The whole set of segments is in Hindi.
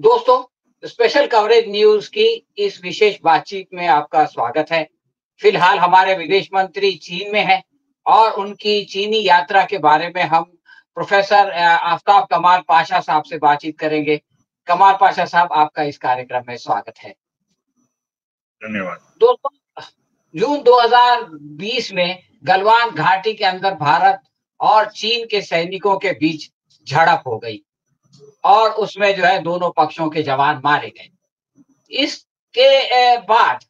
दोस्तों, स्पेशल कवरेज न्यूज की इस विशेष बातचीत में आपका स्वागत है। फिलहाल हमारे विदेश मंत्री चीन में हैं और उनकी चीनी यात्रा के बारे में हम प्रोफेसर आफताब कमाल पाशा साहब से बातचीत करेंगे। कमाल पाशा साहब, आपका इस कार्यक्रम में स्वागत है। धन्यवाद। दोस्तों, जून 2020 में गलवान घाटी के अंदर भारत और चीन के सैनिकों के बीच झड़प हो गई और उसमें जो है दोनों पक्षों के जवान मारे गए। इसके बाद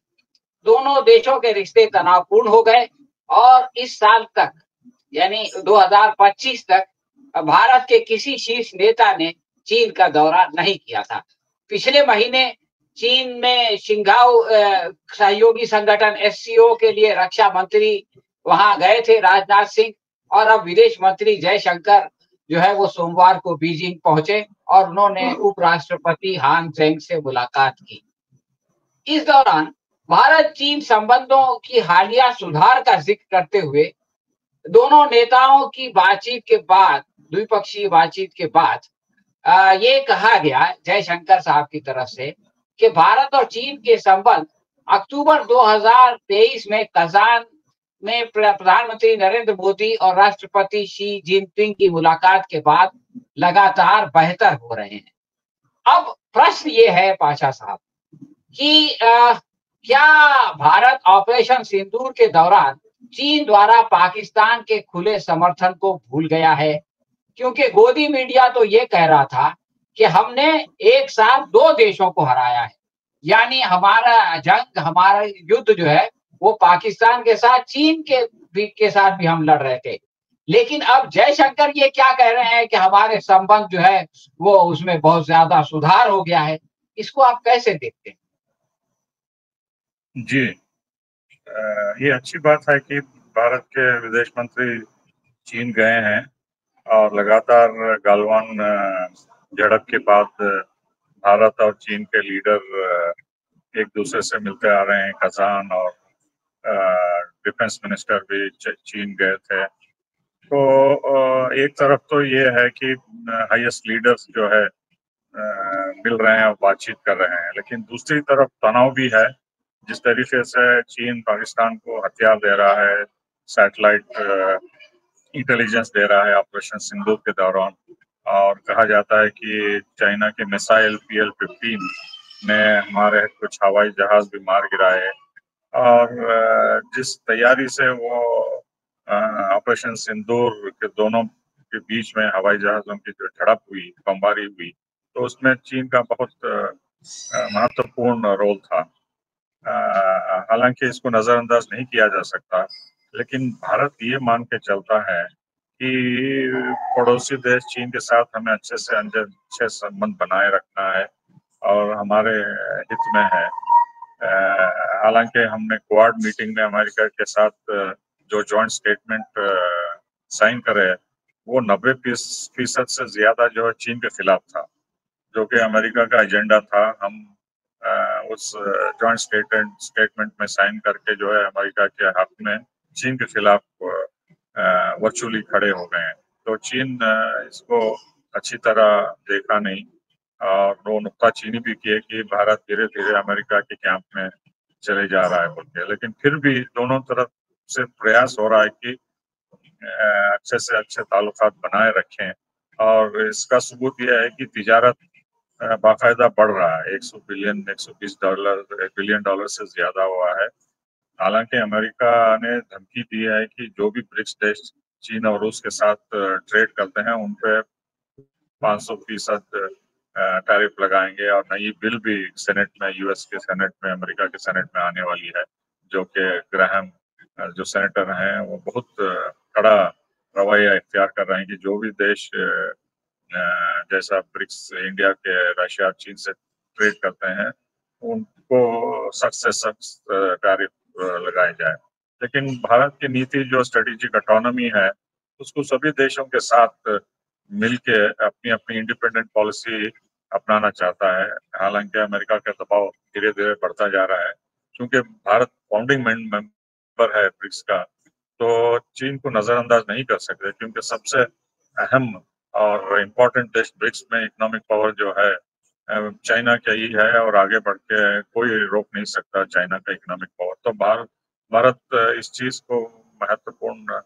दोनों देशों के रिश्ते तनावपूर्ण हो गए और इस साल तक यानी 2025 तक भारत के किसी शीर्ष नेता ने चीन का दौरा नहीं किया था। पिछले महीने चीन में शिंघाओ सहयोगी संगठन एससीओ के लिए रक्षा मंत्री वहां गए थे, राजनाथ सिंह, और अब विदेश मंत्री जयशंकर जो है वो सोमवार को बीजिंग पहुंचे और उन्होंने उपराष्ट्रपति हान सेंग से मुलाकात की। इस दौरान भारत चीन संबंधों की हालिया सुधार का जिक्र करते हुए दोनों नेताओं की बातचीत के बाद, द्विपक्षीय बातचीत के बाद ये कहा गया जयशंकर साहब की तरफ से कि भारत और चीन के संबंध अक्टूबर 2023 में कजान में प्रधानमंत्री नरेंद्र मोदी और राष्ट्रपति शी जिनपिंग की मुलाकात के बाद लगातार बेहतर हो रहे हैं। अब प्रश्न ये है पाशा साहब कि क्या भारत ऑपरेशन सिंदूर के दौरान चीन द्वारा पाकिस्तान के खुले समर्थन को भूल गया है? क्योंकि गोदी मीडिया तो ये कह रहा था कि हमने एक साथ दो देशों को हराया है, यानी हमारा युद्ध जो है वो पाकिस्तान के साथ, चीन के साथ भी हम लड़ रहे थे। लेकिन अब जयशंकर ये क्या कह रहे हैं कि हमारे संबंध जो है वो उसमें बहुत ज्यादा सुधार हो गया है। इसको आप कैसे देखते हैं? जी, ये अच्छी बात है कि भारत के विदेश मंत्री चीन गए हैं और लगातार गलवान झड़प के बाद भारत और चीन के लीडर एक दूसरे से मिलते आ रहे हैं। कजान और डिफेंस मिनिस्टर भी चीन गए थे। तो एक तरफ तो ये है कि हाईएस्ट लीडर्स जो है मिल रहे हैं और बातचीत कर रहे हैं, लेकिन दूसरी तरफ तनाव भी है। जिस तरीके से चीन पाकिस्तान को हथियार दे रहा है, सैटेलाइट इंटेलिजेंस दे रहा है ऑपरेशन सिंदूर के दौरान, और कहा जाता है कि चाइना के मिसाइल PL-15 ने हमारे कुछ हवाई जहाज भी मार गिराए, और जिस तैयारी से वो ऑपरेशन सिंदूर के दोनों के बीच में हवाई जहाजों की जो झड़प हुई, बमबारी हुई, तो उसमें चीन का बहुत महत्वपूर्ण रोल था। हालांकि इसको नजरअंदाज नहीं किया जा सकता, लेकिन भारत ये मान के चलता है कि पड़ोसी देश चीन के साथ हमें अच्छे संबंध बनाए रखना है और हमारे हित में है। हालांकि हमने क्वाड मीटिंग में अमेरिका के साथ जो जॉइंट स्टेटमेंट साइन करे, वो 90% से ज्यादा जो है चीन के खिलाफ था, जो कि अमेरिका का एजेंडा था। हम उस जॉइंट स्टेटमेंट में साइन करके जो है अमेरिका के हक में चीन के खिलाफ वर्चुअली खड़े हो गए हैं। तो चीन इसको अच्छी तरह देखा नहीं, और वो नुक्ताचीनी भी किए कि भारत धीरे धीरे अमेरिका के कैंप में चले जा रहा है बोल के। लेकिन फिर भी दोनों तरफ से प्रयास हो रहा है कि अच्छे से अच्छे ताल्लुकात बनाए रखें, और इसका सबूत यह है कि तिजारत बाकायदा बढ़ रहा है। 120 बिलियन डॉलर से ज्यादा हुआ है। हालांकि अमेरिका ने धमकी दी है कि जो भी ब्रिक्स देश चीन और रूस के साथ ट्रेड करते हैं उन पे 500% टैरिफ लगाएंगे, और नई बिल भी सेनेट में, यूएस के सेनेट में, अमेरिका के सेनेट में आने वाली है, जो कि ग्राहम जो सेनेटर हैं वो बहुत कड़ा रवैया इख्तियार कर रहे हैं कि जो भी देश जैसा ब्रिक्स, इंडिया के, रशिया, चीन से ट्रेड करते हैं, उनको सख्त से सख्त टैरिफ लगाए जाए। लेकिन भारत की नीति जो स्ट्रेटेजिक ऑटोनॉमी है, उसको सभी देशों के साथ मिलके अपनी अपनी इंडिपेंडेंट पॉलिसी अपनाना चाहता है। हालांकि अमेरिका का दबाव धीरे धीरे बढ़ता जा रहा है, क्योंकि भारत फाउंडिंग मेंबर है ब्रिक्स का, तो चीन को नजरअंदाज नहीं कर सकते, क्योंकि सबसे अहम और इम्पोर्टेंट देश ब्रिक्स में इकोनॉमिक पावर जो है चाइना का ही है और आगे बढ़ के कोई रोक नहीं सकता चाइना का इकोनॉमिक पावर। तो भारत इस चीज को महत्वपूर्ण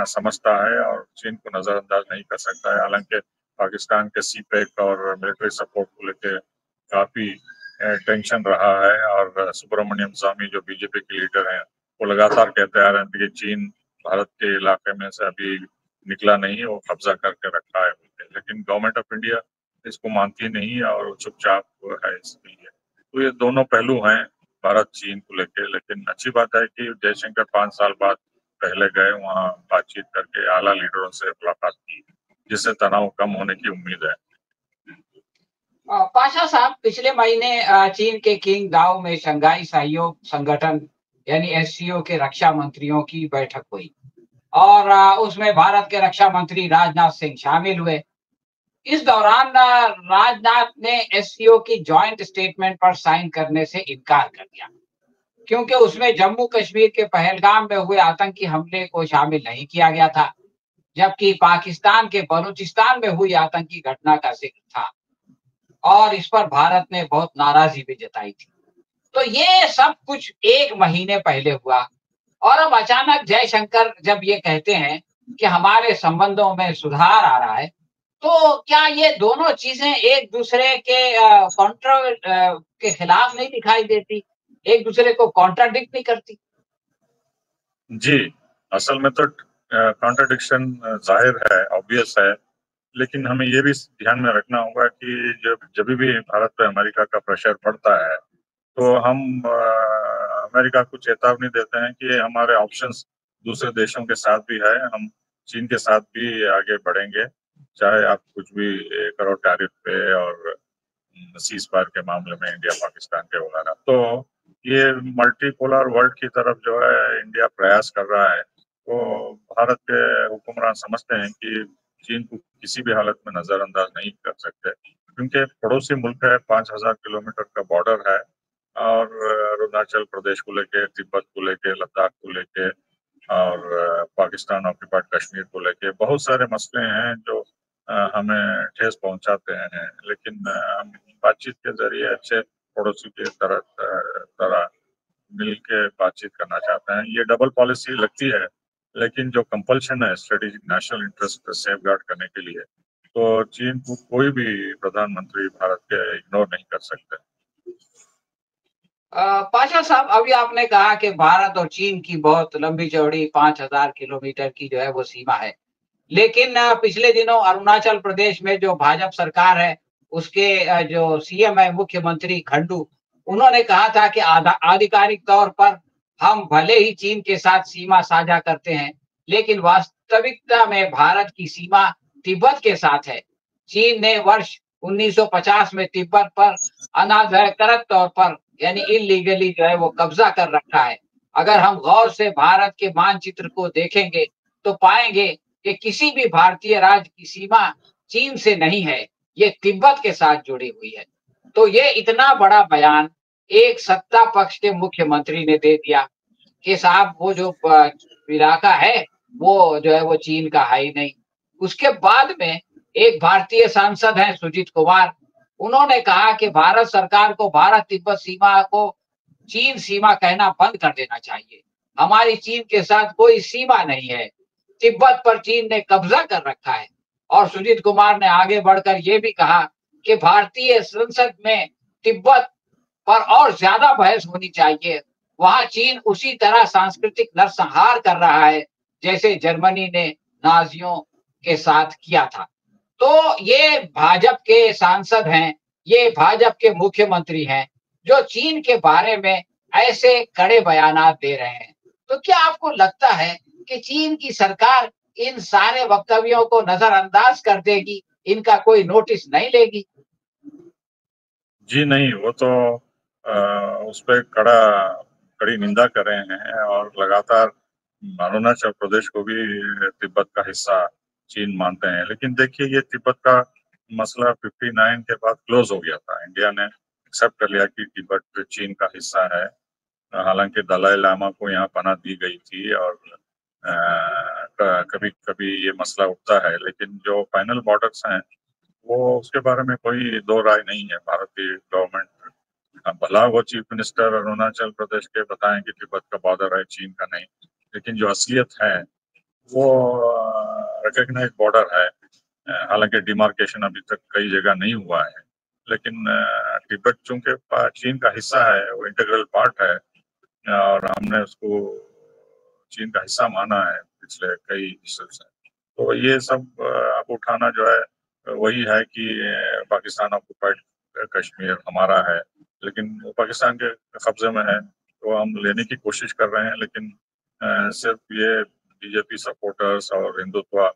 समझता है और चीन को नजरअंदाज नहीं कर सकता है। हालांकि पाकिस्तान के सीपेक और मिलिट्री सपोर्ट को लेकर काफी टेंशन रहा है और सुब्रमण्यम स्वामी जो बीजेपी के लीडर हैं वो लगातार कहते आ रहे हैं कि चीन भारत के इलाके में से अभी निकला नहीं, वो कब्जा करके रखा है। लेकिन गवर्नमेंट ऑफ इंडिया इसको मानती नहीं और चुपचाप है इसके लिए। तो ये दोनों पहलू हैं भारत चीन को लेके। लेकिन अच्छी बात है कि जयशंकर 5 साल बाद पहले गए, वहाँ बातचीत करके आला लीडरों से मुलाकात की, जिससे तनाव कम होने की उम्मीद है। पाशा साहब, पिछले महीने चीन के किंग दाओ में शंघाई सहयोग संगठन यानी एससीओ के रक्षा मंत्रियों की बैठक हुई और उसमें भारत के रक्षा मंत्री राजनाथ सिंह शामिल हुए। इस दौरान राजनाथ ने एससीओ की जॉइंट स्टेटमेंट पर साइन करने से इनकार कर दिया, क्योंकि उसमें जम्मू कश्मीर के पहलगाम में हुए आतंकी हमले को शामिल नहीं किया गया था, जबकि पाकिस्तान के बलूचिस्तान में हुई आतंकी घटना का जिक्र था और इस पर भारत ने बहुत नाराजगी भी जताई थी। तो ये सब कुछ 1 महीने पहले हुआ और अब अचानक जयशंकर जब ये कहते हैं कि हमारे संबंधों में सुधार आ रहा है, तो क्या ये दोनों चीजें एक दूसरे के कॉन्ट्र के खिलाफ नहीं दिखाई देती, एक दूसरे को कॉन्ट्राडिक्ट नहीं करती? जी, असल में तो कॉन्ट्रडिक्शन जाहिर है, ऑब्वियस है। लेकिन हमें ये भी ध्यान में रखना होगा कि जब भी भारत पे अमेरिका का प्रेशर पड़ता है तो हम अमेरिका को चेतावनी देते हैं कि हमारे ऑप्शंस दूसरे देशों के साथ भी है, हम चीन के साथ भी आगे बढ़ेंगे, चाहे आप कुछ भी करो टैरिफ पे और सीज फायर के मामले में इंडिया पाकिस्तान के वगैरह। तो ये मल्टीपोलर वर्ल्ड की तरफ जो है इंडिया प्रयास कर रहा है। तो भारत के हुक्मरान समझते हैं कि चीन को किसी भी हालत में नजरअंदाज नहीं कर सकते, क्योंकि पड़ोसी मुल्क है, 5,000 किलोमीटर का बॉर्डर है और अरुणाचल प्रदेश को लेके, तिब्बत को लेके, लद्दाख को लेके और पाकिस्तान ऑक्यूपाइड कश्मीर को लेके बहुत सारे मसले हैं जो हमें ठेस पहुंचाते हैं। लेकिन हम बातचीत के जरिए अच्छे पड़ोसी के तरह मिल के बातचीत करना चाहते हैं। ये डबल पॉलिसी लगती है, लेकिन जो कंपल्शन है स्ट्रेटेजिक नेशनल इंटरेस्ट सेफगार्ड करने के लिए, तो चीन को कोई भी प्रधानमंत्री भारत के इग्नोर नहीं कर सकते। पाशा साहब, अभी आपने कहा कि भारत और चीन की बहुत लंबी चौड़ी 5,000 किलोमीटर की जो है वो सीमा है, लेकिन पिछले दिनों अरुणाचल प्रदेश में जो भाजपा सरकार है उसके जो सीएम है मुख्यमंत्री खंडू, उन्होंने कहा था कि आधिकारिक तौर पर हम भले ही चीन के साथ सीमा साझा करते हैं, लेकिन वास्तविकता में भारत की सीमा तिब्बत के साथ है। चीन ने वर्ष 1950 में तिब्बत पर अनाधिकृत तौर पर यानी इलीगली जो है वो कब्जा कर रखा है। अगर हम गौर से भारत के मानचित्र को देखेंगे तो पाएंगे कि किसी भी भारतीय राज्य की सीमा चीन से नहीं है, ये तिब्बत के साथ जुड़ी हुई है। तो ये इतना बड़ा बयान एक सत्ता पक्ष के मुख्यमंत्री ने दे दिया कि साहब वो जो इलाका है वो जो है वो चीन का है ही नहीं। उसके बाद में एक भारतीय सांसद हैं सुजीत कुमार, उन्होंने कहा कि भारत सरकार को भारत तिब्बत सीमा को चीन सीमा कहना बंद कर देना चाहिए। हमारी चीन के साथ कोई सीमा नहीं है, तिब्बत पर चीन ने कब्जा कर रखा है। और सुजीत कुमार ने आगे बढ़कर यह भी कहा कि भारतीय संसद में तिब्बत पर और ज्यादा बहस होनी चाहिए। वहां चीन उसी तरह सांस्कृतिक नरसंहार कर रहा है जैसे जर्मनी ने नाजियों के साथ किया था। तो ये भाजपा के सांसद हैं, ये भाजपा के मुख्यमंत्री हैं जो चीन के बारे में ऐसे कड़े बयानात दे रहे हैं। तो क्या आपको लगता है कि चीन की सरकार इन सारे वक्तव्यों को नजरअंदाज कर देगी, इनका कोई नोटिस नहीं लेगी? जी नहीं, वो तो उस पर कड़ी निंदा कर रहे हैं और लगातार अरुणाचल प्रदेश को भी तिब्बत का हिस्सा चीन मानते हैं। लेकिन देखिए, ये तिब्बत का मसला 59 के बाद क्लोज हो गया था। इंडिया ने एक्सेप्ट कर लिया कि तिब्बत चीन का हिस्सा है। हालांकि दलाई लामा को यहाँ पनाह दी गई थी और कभी कभी ये मसला उठता है, लेकिन जो फाइनल बॉर्डर्स हैं वो उसके बारे में कोई दो राय नहीं है। भारतीय गवर्नमेंट, भला वो चीफ मिनिस्टर अरुणाचल प्रदेश के बताएं कि तिब्बत का बॉर्डर है, चीन का नहीं, लेकिन जो असलियत है वो रिकग्नाइज बॉर्डर है। हालांकि डिमार्केशन अभी तक कई जगह नहीं हुआ है, लेकिन तिब्बत चूंकि चीन का हिस्सा है, वो इंटीग्रल पार्ट है, और हमने उसको चीन का हिस्सा माना है पिछले कई हिस्सों से। तो ये सब अब उठाना जो है वही है कि पाकिस्तान ऑक्युपाइड कश्मीर हमारा है, लेकिन वो पाकिस्तान के कब्जे में है, तो हम लेने की कोशिश कर रहे हैं। लेकिन सिर्फ ये बीजेपी सपोर्टर्स और हिंदुत्व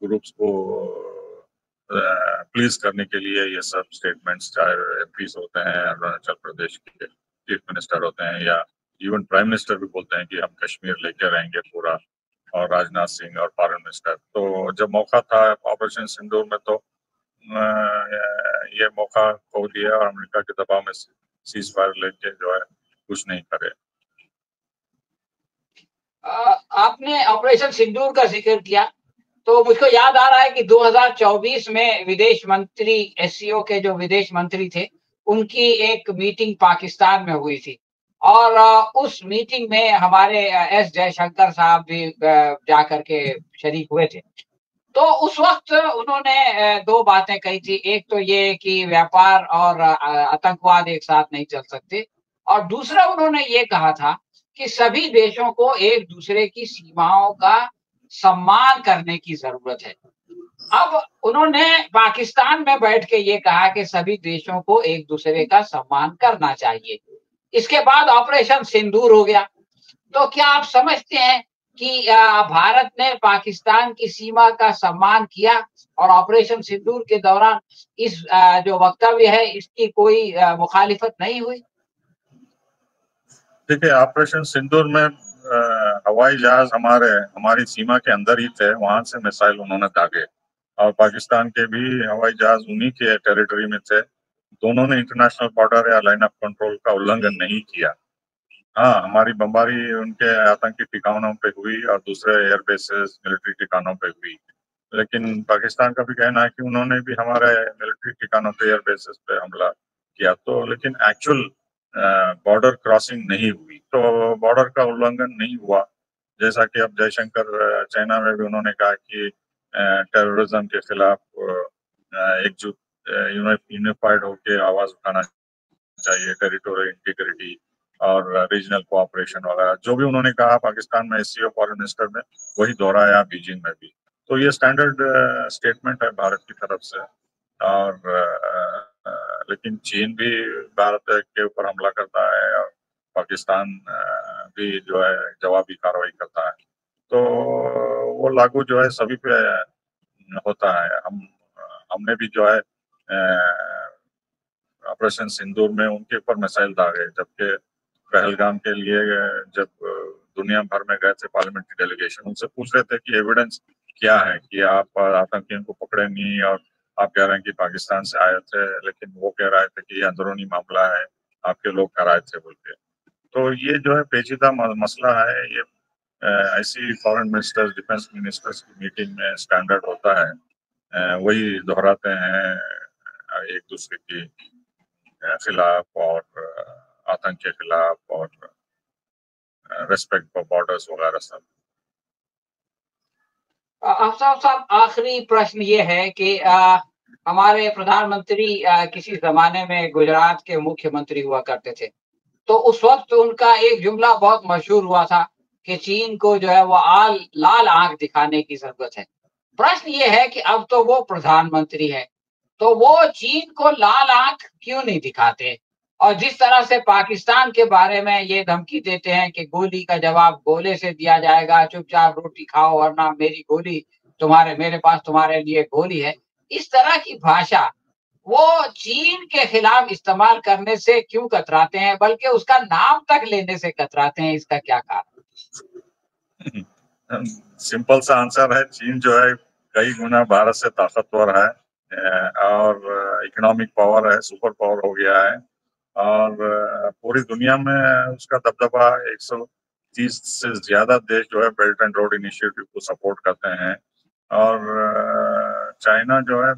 ग्रुप्स को प्लीज करने के लिए ये सब स्टेटमेंट्स, चाहे एमपीज होते हैं अरुणाचल प्रदेश के चीफ मिनिस्टर होते हैं, या इवन प्राइम मिनिस्टर भी बोलते हैं कि हम कश्मीर लेके रहेंगे पूरा, और राजनाथ सिंह और फॉरेन मिनिस्टर। तो जब मौका था ऑपरेशन सिंदूर में, तो ये मौका खो दिया और अमेरिका के दबाव में सीज फायर लेके जो है कुछ नहीं करे। आपने ऑपरेशन सिंदूर का जिक्र किया, तो मुझको याद आ रहा है कि 2024 में विदेश मंत्री, एससीओ के जो विदेश मंत्री थे, उनकी एक मीटिंग पाकिस्तान में हुई थी, और उस मीटिंग में हमारे एस जयशंकर साहब भी जाकर के शरीक हुए थे। तो उस वक्त उन्होंने दो बातें कही थी। एक तो ये कि व्यापार और आतंकवाद एक साथ नहीं चल सकते, और दूसरा उन्होंने ये कहा था कि सभी देशों को एक दूसरे की सीमाओं का सम्मान करने की जरूरत है। अब उन्होंने पाकिस्तान में बैठ के ये कहा कि सभी देशों को एक दूसरे का सम्मान करना चाहिए। इसके बाद ऑपरेशन सिंदूर हो गया। तो क्या आप समझते हैं कि भारत ने पाकिस्तान की सीमा का सम्मान किया, और ऑपरेशन सिंदूर के दौरान इस जो वक्तव्य है इसकी कोई मुखालिफत नहीं हुई? देखिए, ऑपरेशन सिंदूर में हवाई जहाज हमारी सीमा के अंदर ही थे, वहां से मिसाइल उन्होंने दागे, और पाकिस्तान के भी हवाई जहाज उन्हीं के टेरिटरी में थे। दोनों ने इंटरनेशनल बॉर्डर या लाइन ऑफ कंट्रोल का उल्लंघन नहीं किया। हाँ, हमारी बमबारी उनके आतंकी ठिकानों पे हुई और दूसरे एयर बेसेस, मिलिट्री ठिकानों पे हुई, लेकिन पाकिस्तान का भी कहना है कि उन्होंने भी हमारे मिलिट्री ठिकानों पे, एयर बेसेस पे हमला किया। तो लेकिन एक्चुअल बॉर्डर क्रॉसिंग नहीं हुई, तो बॉर्डर का उल्लंघन नहीं हुआ। जैसा कि अब जयशंकर चाइना में भी उन्होंने कहा कि टेररिज्म के खिलाफ एकजुट, यूनिफाइड होकर आवाज उठाना चाहिए, टेरिटोरियल इंटीग्रिटी और रीजनल कोऑपरेशन वगैरह, जो भी उन्होंने कहा पाकिस्तान में एससीओ फॉरेन मिनिस्टर में, वही दोहराया बीजिंग में भी। तो ये स्टैंडर्ड स्टेटमेंट है भारत की तरफ से। और लेकिन चीन भी भारत के ऊपर हमला करता है, और पाकिस्तान भी जो है जवाबी कार्रवाई करता है। तो वो लागू जो है सभी पे होता है। हमने भी जो है ऑपरेशन सिंदूर में उनके ऊपर मिसाइल दागे, जबकि पहलगाम के लिए जब दुनिया भर में गए थे पार्लियामेंट्री डेलीगेशन, उनसे पूछ रहे थे कि एविडेंस क्या है कि आप आतंकियों को पकड़े नहीं, और आप कह रहे हैं कि पाकिस्तान से आए थे, लेकिन वो कह रहे थे कि ये अंदरूनी मामला है, आपके लोग कराए थे बोल के। तो ये जो है पेचीदा मसला है। ये ऐसी फॉरेन मिनिस्टर्स, डिफेंस मिनिस्टर्स की मीटिंग में स्टैंडर्ड होता है, वही दोहराते हैं एक दूसरे की खिलाफ, और आतंक के खिलाफ, और रेस्पेक्ट फॉर बॉर्डर्स वगैरह सब। अफसार साहब, आखिरी प्रश्न ये है कि हमारे प्रधानमंत्री किसी जमाने में गुजरात के मुख्यमंत्री हुआ करते थे। तो उस वक्त उनका एक जुमला बहुत मशहूर हुआ था कि चीन को जो है वो लाल आंख दिखाने की जरूरत है। प्रश्न ये है कि अब तो वो प्रधानमंत्री है, तो वो चीन को लाल आंख क्यों नहीं दिखाते? और जिस तरह से पाकिस्तान के बारे में ये धमकी देते हैं कि गोली का जवाब गोले से दिया जाएगा, चुपचाप रोटी खाओ वरना मेरी गोली मेरे पास तुम्हारे लिए गोली है, इस तरह की भाषा वो चीन के खिलाफ इस्तेमाल करने से क्यों कतराते हैं, बल्कि उसका नाम तक लेने से कतराते हैं? इसका क्या कारण? सिंपल सा आंसर है, चीन जो है कई गुना भारत से ताकतवर है, और इकोनॉमिक पावर है, सुपर पावर हो गया है, और पूरी दुनिया में उसका दबदबा 130 से ज्यादा देश जो है बेल्ट एंड रोड इनिशिएटिव को सपोर्ट करते हैं। और चाइना जो है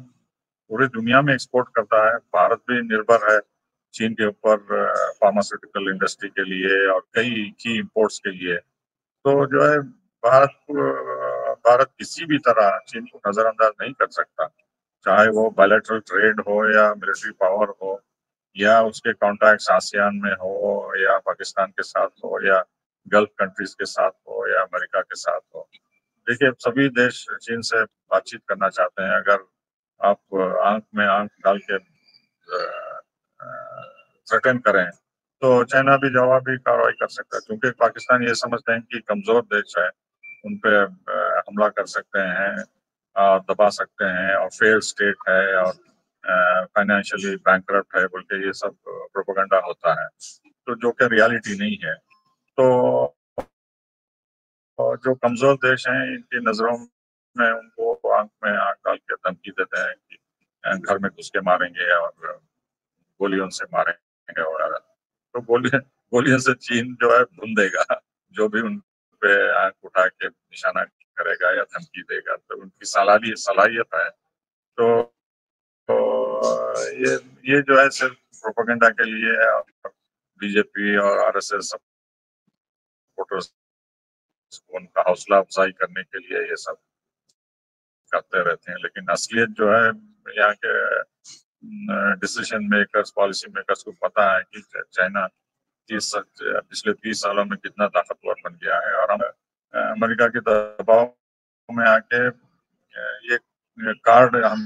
पूरी दुनिया में एक्सपोर्ट करता है। भारत भी निर्भर है चीन के ऊपर फार्मास्यूटिकल इंडस्ट्री के लिए और कई की इंपोर्ट्स के लिए। तो जो है भारत किसी भी तरह चीन को नजरअंदाज नहीं कर सकता, चाहे वो बायलैटरल ट्रेड हो या मिलिट्री पावर हो या उसके कॉन्टैक्ट्स आसियान में हो या पाकिस्तान के साथ हो या गल्फ कंट्रीज के साथ हो या अमेरिका के साथ हो। देखिए, सभी देश चीन से बातचीत करना चाहते हैं। अगर आप आंख में आंख डाल के थ्रेटन करें तो चाइना भी जवाबी कार्रवाई कर सकता है, क्योंकि पाकिस्तान ये समझते हैं कि कमजोर देश है, उन पे हमला कर सकते हैं और दबा सकते हैं और फेल स्टेट है और फाइनेंशियली बैंकरप्ट है, बल्कि ये सब प्रोपेगेंडा होता है, तो जो कि रियलिटी नहीं है। तो जो कमजोर देश हैं इनकी नजरों में उनको आंख में आंख डाल के धमकी देते हैं कि घर में घुस के मारेंगे और गोलियों से मारेंगे वगैरह। तो गोलियों से चीन जो है भून देगा, जो भी उन पे आंख उठा के निशाना करेगा या धमकी देगा, तो उनकी सलाहियत है। तो, तो ये जो है सिर्फ प्रोपेगेंडा के लिए है और बीजेपी और आरएसएस सपोर्टर्स उनका हौसला अफजाई करने के लिए ये सब करते रहते हैं। लेकिन असलियत जो है यहाँ के डिसीजन मेकर्स, पॉलिसी मेकर्स को पता है कि चाइना पिछले 30 सालों में कितना ताकतवर बन गया है और हम अमेरिका के दबाव में आके ये कार्ड हम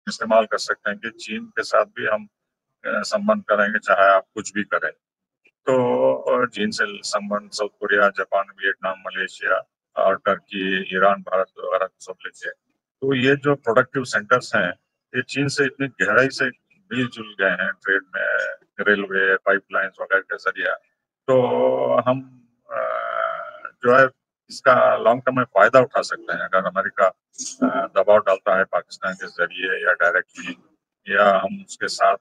इस्तेमाल कर सकते हैं कि चीन के साथ भी हम संबंध करेंगे चाहे आप कुछ भी करें। तो चीन से संबंध south Korea, Japan, Vietnam, Malaysia और टर्की, ईरान, भारत वगैरह सब लेके, तो ये जो प्रोडक्टिव सेंटर्स हैं ये चीन से इतनी गहराई से मिलजुल गए हैं ट्रेड में, रेलवे, पाइपलाइंस वगैरह के जरिए। तो हम जो है इसका लॉन्ग टर्म में फायदा उठा सकते हैं अगर अमेरिका दबाव डालता है पाकिस्तान के जरिए या डायरेक्टली, या हम उसके साथ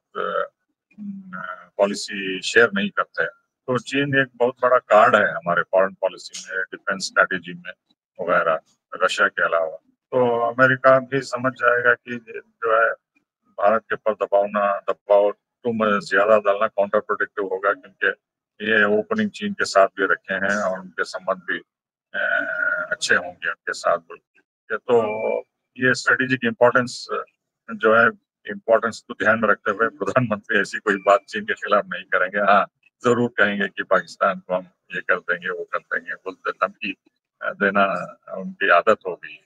पॉलिसी शेयर नहीं करते। तो चीन एक बहुत बड़ा कार्ड है हमारे फॉरेन पॉलिसी में, डिफेंस स्ट्रेटेजी में वगैरह, रशिया के अलावा। तो अमेरिका भी समझ जाएगा कि जो है भारत के ऊपर दबाव तुम ज्यादा डालना काउंटर प्रोडक्टिव होगा, क्योंकि ये ओपनिंग चीन के साथ भी रखे हैं और उनके संबंध भी अच्छे होंगे उनके साथ। तो ये स्ट्रेटेजिक इम्पोर्टेंस जो है, इम्पोर्टेंस को ध्यान में रखते हुए प्रधानमंत्री ऐसी कोई बात चीन के खिलाफ नहीं करेंगे। हाँ, जरूर कहेंगे कि पाकिस्तान को हम ये कर देंगे, वो कर देंगे, बोलते धमकी देना उनकी आदत हो गई।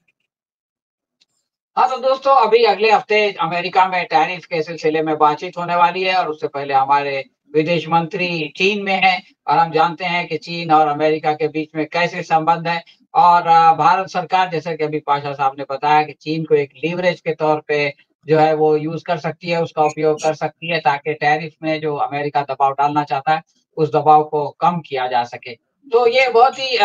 हाँ तो दोस्तों, अभी अगले हफ्ते अमेरिका में टैरिफ के सिलसिले में बातचीत होने वाली है और उससे पहले हमारे विदेश मंत्री चीन में हैं और हम जानते हैं कि चीन और अमेरिका के बीच में कैसे संबंध है। और भारत सरकार, जैसे कि अभी पाशा साहब ने बताया, कि चीन को एक लीवरेज के तौर पे जो है वो यूज कर सकती है, उसका उपयोग कर सकती है, ताकि टैरिफ में जो अमेरिका दबाव डालना चाहता है उस दबाव को कम किया जा सके। तो ये बहुत ही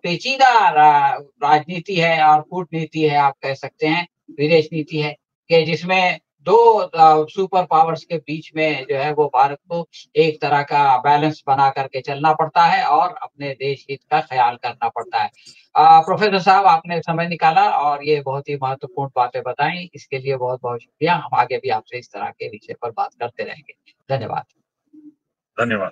पेचीदा राजनीति है और कूटनीति है, आप कह सकते हैं, विदेश नीति है, कि जिसमें दो सुपर पावर्स के बीच में जो है वो भारत को एक तरह का बैलेंस बना करके चलना पड़ता है और अपने देश हित का ख्याल करना पड़ता है। प्रोफेसर साहब, आपने समय निकाला और ये बहुत ही महत्वपूर्ण बातें बताई, इसके लिए बहुत बहुत शुक्रिया। हम आगे भी आपसे इस तरह के विषय पर बात करते रहेंगे। धन्यवाद। धन्यवाद।